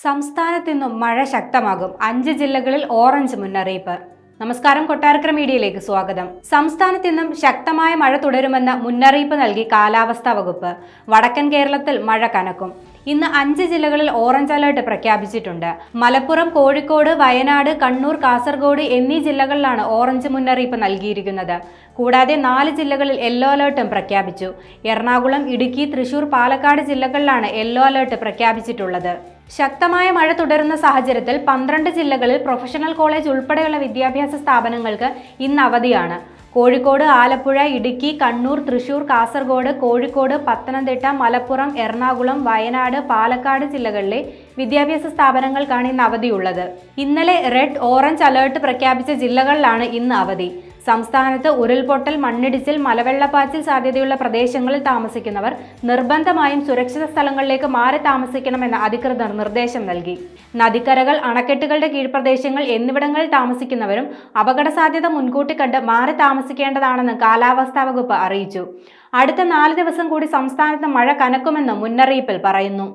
സംസ്ഥാനത്ത് ഇന്നും മഴ ശക്തമാകും. 5 ജില്ലകളിൽ ഓറഞ്ച് മുന്നറിയിപ്പ്. നമസ്കാരം, കൊട്ടാരക്കര മീഡിയയിലേക്ക് സ്വാഗതം. സംസ്ഥാനത്ത് ഇന്നും ശക്തമായ മഴ തുടരുമെന്ന മുന്നറിയിപ്പ് നൽകി കാലാവസ്ഥാ വകുപ്പ്. വടക്കൻ കേരളത്തിൽ മഴ കനക്കും. ഇന്ന് 5 ജില്ലകളിൽ ഓറഞ്ച് അലർട്ട് പ്രഖ്യാപിച്ചിട്ടുണ്ട്. മലപ്പുറം, കോഴിക്കോട്, വയനാട്, കണ്ണൂർ, കാസർഗോഡ് എന്നീ ജില്ലകളിലാണ് ഓറഞ്ച് മുന്നറിയിപ്പ് നൽകിയിരിക്കുന്നത്. കൂടാതെ 4 ജില്ലകളിൽ യെല്ലോ അലർട്ടും പ്രഖ്യാപിച്ചു. എറണാകുളം, ഇടുക്കി, തൃശൂർ, പാലക്കാട് ജില്ലകളിലാണ് യെല്ലോ അലർട്ട് പ്രഖ്യാപിച്ചിട്ടുള്ളത്. ശക്തമായ മഴ തുടരുന്ന സാഹചര്യത്തിൽ 12 ജില്ലകളിൽ പ്രൊഫഷണൽ കോളേജ് ഉൾപ്പെടെയുള്ള വിദ്യാഭ്യാസ സ്ഥാപനങ്ങൾക്ക് ഇന്ന് അവധിയാണ്. കോഴിക്കോട്, ആലപ്പുഴ, ഇടുക്കി, കണ്ണൂർ, തൃശൂർ, കാസർഗോഡ്, കോഴിക്കോട്, പത്തനംതിട്ട, മലപ്പുറം, എറണാകുളം, വയനാട്, പാലക്കാട് ജില്ലകളിലെ വിദ്യാഭ്യാസ സ്ഥാപനങ്ങൾക്കാണ് ഇന്ന് അവധിയുള്ളത്. ഇന്നലെ റെഡ്, ഓറഞ്ച് അലർട്ട് പ്രഖ്യാപിച്ച ജില്ലകളിലാണ് ഇന്ന് അവധി. സംസ്ഥാനത്ത് ഉരുൾപൊട്ടൽ, മണ്ണിടിച്ചിൽ, മലവെള്ളപ്പാച്ചിൽ സാധ്യതയുള്ള പ്രദേശങ്ങളിൽ താമസിക്കുന്നവർ നിർബന്ധമായും സുരക്ഷിത സ്ഥലങ്ങളിലേക്ക് മാറി താമസിക്കണമെന്ന് അധികൃതർ നിർദ്ദേശം നൽകി. നദിക്കരകൾ, അണക്കെട്ടുകളുടെ കീഴ്പ്രദേശങ്ങൾ എന്നിവിടങ്ങളിൽ താമസിക്കുന്നവരും അപകട സാധ്യത മുൻകൂട്ടി കണ്ട് മാറി താമസിക്കേണ്ടതാണെന്ന് കാലാവസ്ഥാ വകുപ്പ് അറിയിച്ചു. അടുത്ത 4 ദിവസം കൂടി സംസ്ഥാനത്ത് മഴ കനക്കുമെന്നും മുന്നറിയിപ്പിൽ പറയുന്നു.